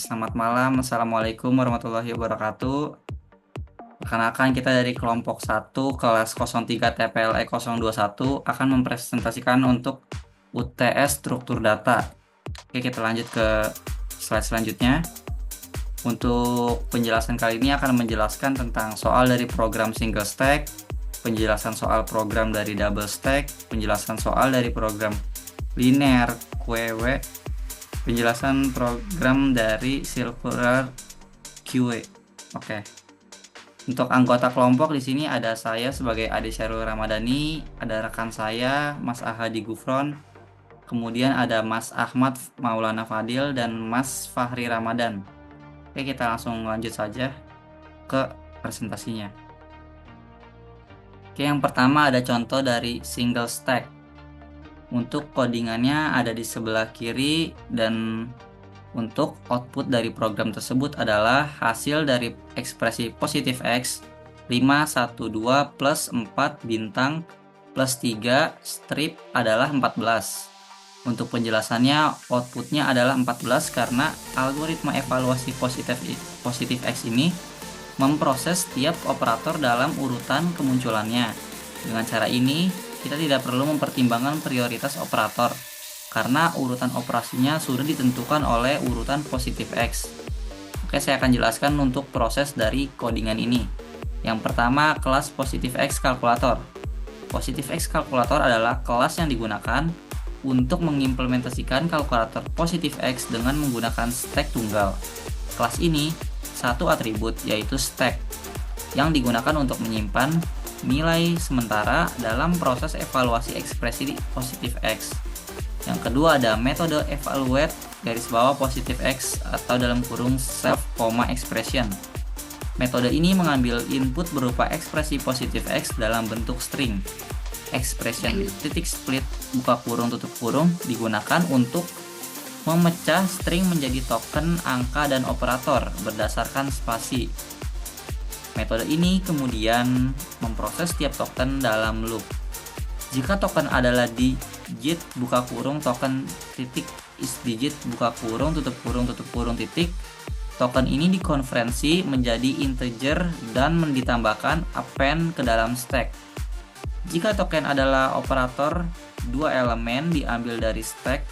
Selamat malam, Assalamualaikum warahmatullahi wabarakatuh. Perkenalkan kita dari kelompok 1 kelas 03 TPLE 021 akan mempresentasikan untuk UTS struktur data. Oke, kita lanjut ke slide selanjutnya. Untuk penjelasan kali ini akan menjelaskan tentang soal dari program single stack, penjelasan soal program dari double stack, penjelasan soal dari program linear QW, penjelasan program dari circular QA. Oke. Untuk anggota kelompok di sini ada saya sebagai Ade Syarul Ramadhani, ada rekan saya Mas Ahadi Gufron, kemudian ada Mas Ahmad Maulana Fadil dan Mas Fahri Ramadan. Oke, kita langsung lanjut saja ke presentasinya. Oke, yang pertama ada contoh dari single stack. Untuk codingannya ada di sebelah kiri dan untuk output dari program tersebut adalah hasil dari ekspresi positif X 512 plus 4 bintang plus 3 strip adalah 14. Untuk penjelasannya, outputnya adalah 14 karena algoritma evaluasi positif X ini memproses setiap operator dalam urutan kemunculannya. Dengan cara ini, kita tidak perlu mempertimbangkan prioritas operator, karena urutan operasinya sudah ditentukan oleh urutan positif X. Oke, saya akan jelaskan untuk proses dari codingan ini. Yang pertama, kelas positif X kalkulator. Positif X kalkulator adalah kelas yang digunakan untuk mengimplementasikan kalkulator positif X dengan menggunakan stack tunggal. Kelas ini satu atribut, yaitu stack, yang digunakan untuk menyimpan nilai sementara dalam proses evaluasi ekspresi positif X. Yang kedua ada metode evaluate garis bawah positif X atau dalam kurung self, expression. Metode ini mengambil input berupa ekspresi positif X dalam bentuk string. Expression titik split buka kurung tutup kurung digunakan untuk memecah string menjadi token, angka, dan operator berdasarkan spasi. Metode ini kemudian memproses setiap token dalam loop. Jika token adalah digit buka kurung token titik is digit buka kurung tutup kurung titik, token ini dikonversi menjadi integer dan ditambahkan append ke dalam stack. Jika token adalah operator, dua elemen diambil dari stack,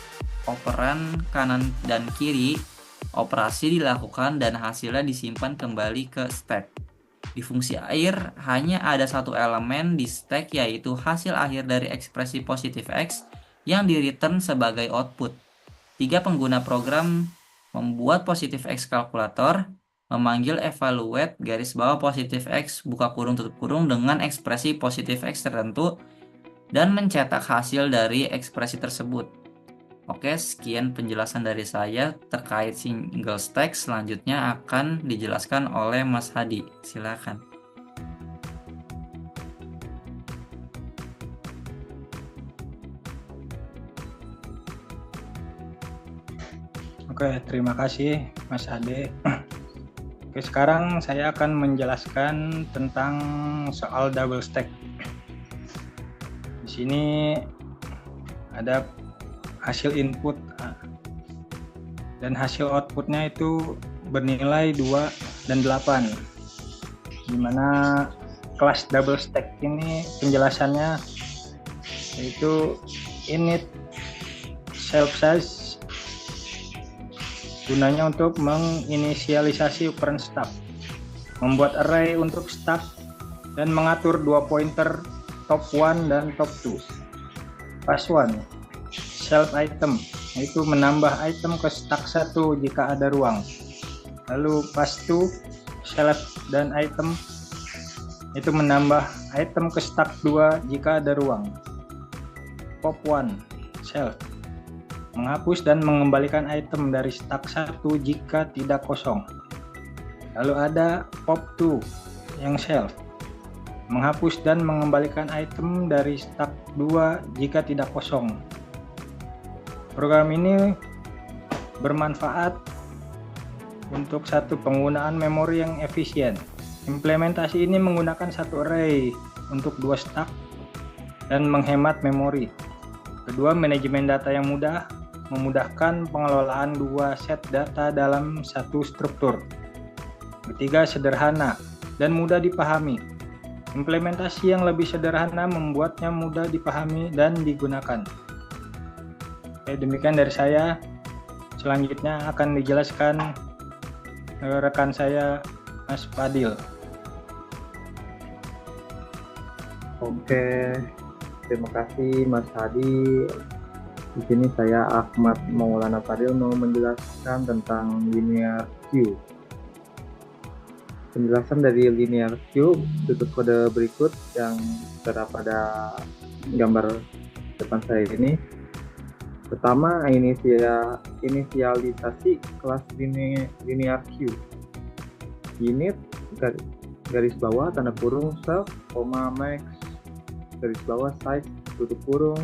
operan kanan dan kiri, operasi dilakukan dan hasilnya disimpan kembali ke stack. Di fungsi akhir hanya ada satu elemen di stack, yaitu hasil akhir dari ekspresi positif X yang di-return sebagai output. Tiga pengguna program membuat positif X kalkulator, memanggil evaluate garis bawah positif X buka kurung tutup kurung dengan ekspresi positif X tertentu dan mencetak hasil dari ekspresi tersebut. Oke, sekian penjelasan dari saya terkait single stack. Selanjutnya akan dijelaskan oleh Mas Hadi. Silakan. Oke, terima kasih Mas Ade. Oke, sekarang saya akan menjelaskan tentang soal double stack. Di sini ada hasil input dan hasil outputnya itu bernilai 2 dan 8, dimana kelas double stack ini penjelasannya yaitu init self size gunanya untuk menginisialisasi ukuran stub, membuat array untuk stub, dan mengatur dua pointer top 1 dan top 2. Pass 1 self item, yaitu menambah item ke stack 1 jika ada ruang. Lalu pass 2 self dan item, itu menambah item ke stack 2 jika ada ruang. Pop 1 self, menghapus dan mengembalikan item dari stack 1 jika tidak kosong. Lalu ada pop 2 yang self, menghapus dan mengembalikan item dari stack 2 jika tidak kosong. Program ini bermanfaat untuk satu penggunaan memori yang efisien. Implementasi ini menggunakan satu array untuk dua stack dan menghemat memori. Kedua, manajemen data yang mudah. memudahkan pengelolaan dua set data dalam satu struktur. Ketiga, sederhana dan mudah dipahami. Implementasi yang lebih sederhana membuatnya mudah dipahami dan digunakan. Oke, demikian dari saya. Selanjutnya akan dijelaskan rekan saya, Mas Fadil. Oke, terima kasih Mas Hadi. Di sini saya Ahmad Maulana Fadil mau menjelaskan tentang linear queue. Penjelasan dari linear queue tutup kode berikut yang terdapat pada gambar depan saya ini. Pertama, inisialisasi kelas linear queue. Init garis bawah tanda kurung self, max garis bawah size tutup kurung.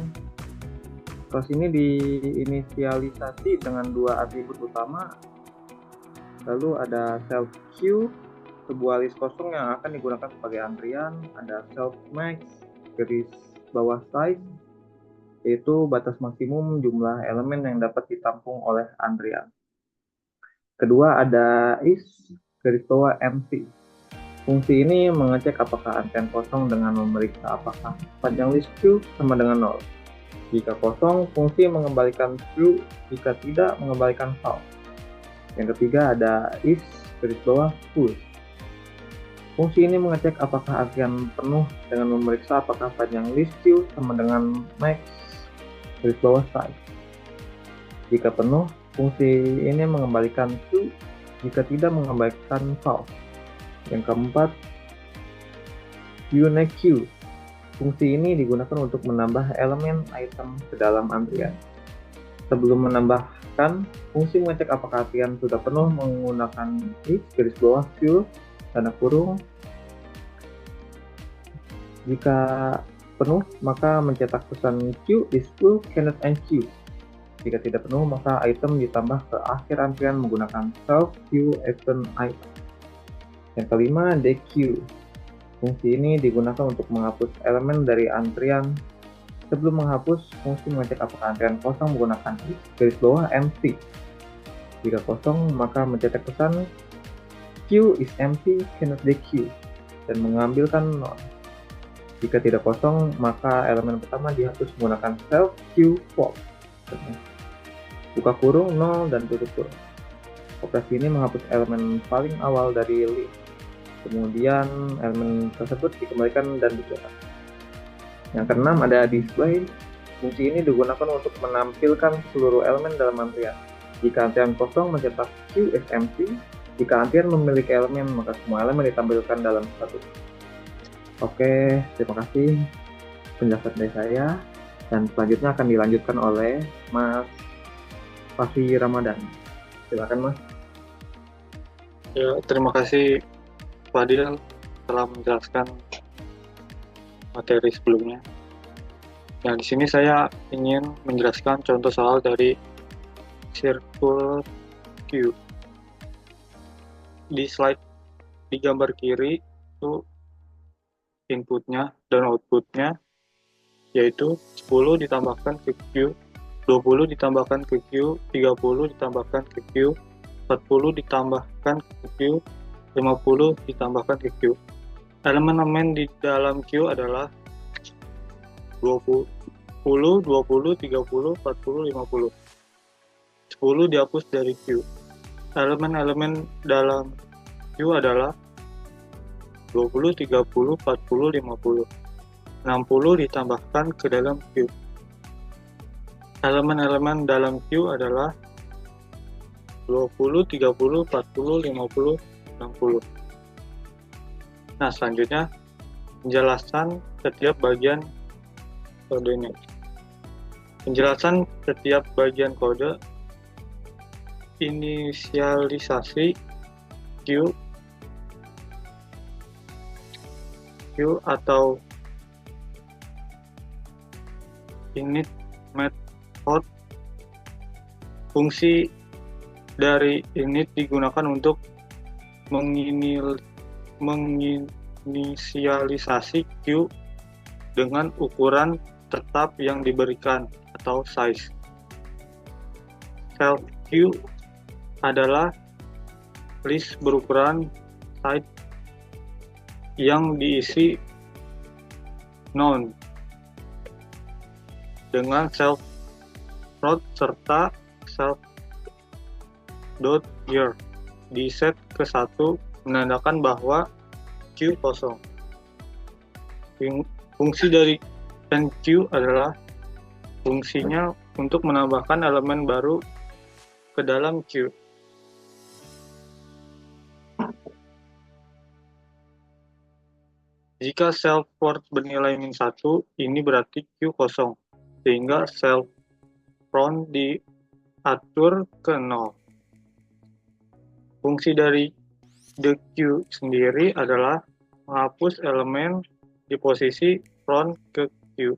Kelas ini diinisialisasi dengan dua atribut utama. Lalu ada self queue, sebuah list kosong yang akan digunakan sebagai antrian. Ada self max garis bawah size, yaitu batas maksimum jumlah elemen yang dapat ditampung oleh antrian. Kedua ada is garis bawah empty. Fungsi ini mengecek apakah antrian kosong dengan memeriksa apakah panjang list queue sama dengan 0. Jika kosong, fungsi mengembalikan true, jika tidak, mengembalikan false. Yang ketiga ada is garis bawah full. Fungsi ini mengecek apakah antrian penuh dengan memeriksa apakah panjang list queue sama dengan max garis bawah size. Jika penuh, fungsi ini mengembalikan true, jika tidak mengembalikan false. Yang keempat, unique queue. Fungsi ini digunakan untuk menambah elemen item ke dalam antrian. Sebelum menambahkan, fungsi mengecek apakah antrian sudah penuh menggunakan is garis bawah queue tanda kurung. Jika penuh, maka mencetak pesan queue is full, cannot end queue. Jika tidak penuh, maka item ditambah ke akhir antrian menggunakan self queue action item. Yang kelima, dequeue. Fungsi ini digunakan untuk menghapus elemen dari antrian. Sebelum menghapus, fungsi mengecek apakah antrian kosong menggunakan is garis bawah empty. Jika kosong, maka mencetak pesan queue is empty, cannot dequeue, dan mengambilkan 0. Jika tidak kosong, maka elemen pertama dihapus menggunakan self queue false. Buka kurung 0 dan tutup kurung. Operasi ini menghapus elemen paling awal dari list. Kemudian elemen tersebut dikembalikan dan dicetak. Yang keenam ada display. Fungsi ini digunakan untuk menampilkan seluruh elemen dalam antrian. Jika antrian kosong, mencetak queue is empty. Jika antrian memiliki elemen, maka semua elemen ditampilkan dalam status. Oke, terima kasih penjelasan dari saya. Dan selanjutnya akan dilanjutkan oleh Mas Fafi Ramadan. Silakan Mas. Ya, terima kasih Fadil telah menjelaskan materi sebelumnya. Nah, di sini saya ingin menjelaskan contoh soal dari circular queue. Di slide di gambar kiri itu inputnya dan outputnya, yaitu 10 ditambahkan ke queue, 20 ditambahkan ke queue, 30 ditambahkan ke queue, 40 ditambahkan ke queue, 50 ditambahkan ke queue. Elemen-elemen di dalam queue adalah 20, 20, 30, 40, 50. 10 dihapus dari queue. Elemen-elemen dalam queue adalah 20, 30, 40, 50. 60 ditambahkan ke dalam queue. Elemen-elemen dalam queue adalah 20, 30, 40, 50, 60. Nah, selanjutnya penjelasan setiap bagian kode ini. Penjelasan setiap bagian kode inisialisasi queue atau init method. Fungsi dari init digunakan untuk menginisialisasi queue dengan ukuran tetap yang diberikan atau size. self queue adalah list berukuran site yang diisi non dengan self root serta self dot year di set ke 1 menandakan bahwa queue kosong. Fungsi dari queue adalah fungsinya untuk menambahkan elemen baru ke dalam queue. Jika self worth bernilai -1, ini berarti queue kosong, sehingga self round diatur ke 0. Fungsi dari the queue sendiri adalah menghapus elemen di posisi front ke queue.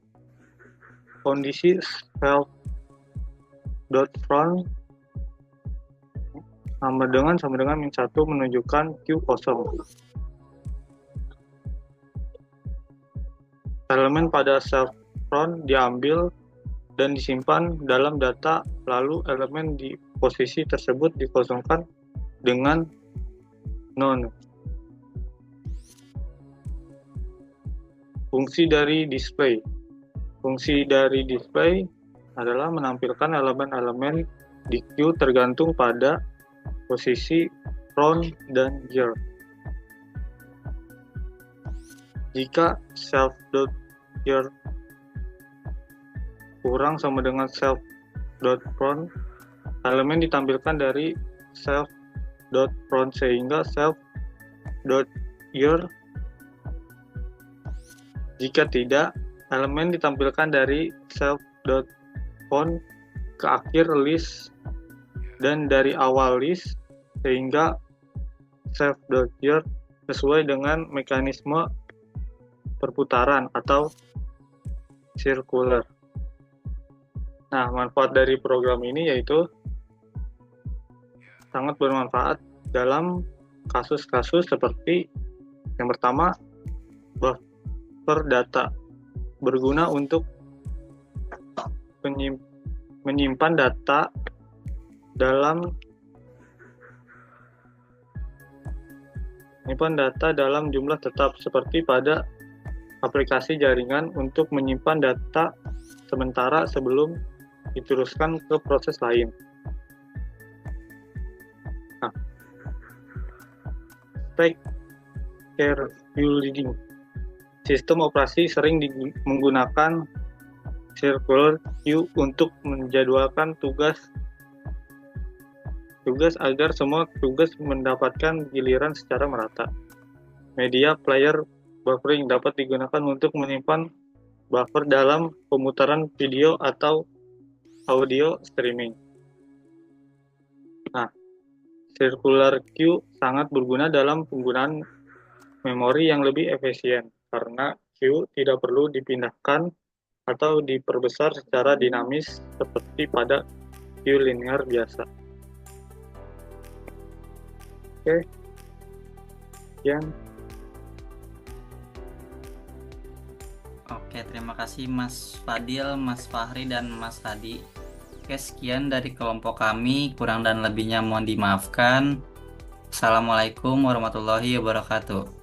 Kondisi self dot front sama dengan -1 menunjukkan queue kosong. Elemen pada self front diambil dan disimpan dalam data, lalu elemen di posisi tersebut dikosongkan dengan non. Fungsi dari display. Fungsi dari display adalah menampilkan elemen-elemen di queue tergantung pada posisi front dan year. Jika self.year kurang sama dengan self.front, elemen ditampilkan dari self.front sehingga self.year. Jika tidak, elemen ditampilkan dari self.front ke akhir list dan dari awal list sehingga self.year sesuai dengan mekanisme perputaran atau circular. Nah, manfaat dari program ini yaitu sangat bermanfaat dalam kasus-kasus seperti yang pertama, buffer data berguna untuk menyimpan data dalam jumlah tetap seperti pada aplikasi jaringan untuk menyimpan data sementara sebelum diteruskan ke proses lain. Nah, stack scheduling. Sistem operasi sering menggunakan circular queue untuk menjadwalkan tugas agar semua tugas mendapatkan giliran secara merata. Media player buffering dapat digunakan untuk menyimpan buffer dalam pemutaran video atau audio streaming. Nah, circular queue sangat berguna dalam penggunaan memori yang lebih efisien karena queue tidak perlu dipindahkan atau diperbesar secara dinamis seperti pada queue linear biasa. Oke. Sekian. Oke, terima kasih Mas Fadil, Mas Fahri, dan Mas Hadi. Oke, sekian dari kelompok kami. Kurang dan lebihnya mohon dimaafkan. Assalamualaikum warahmatullahi wabarakatuh.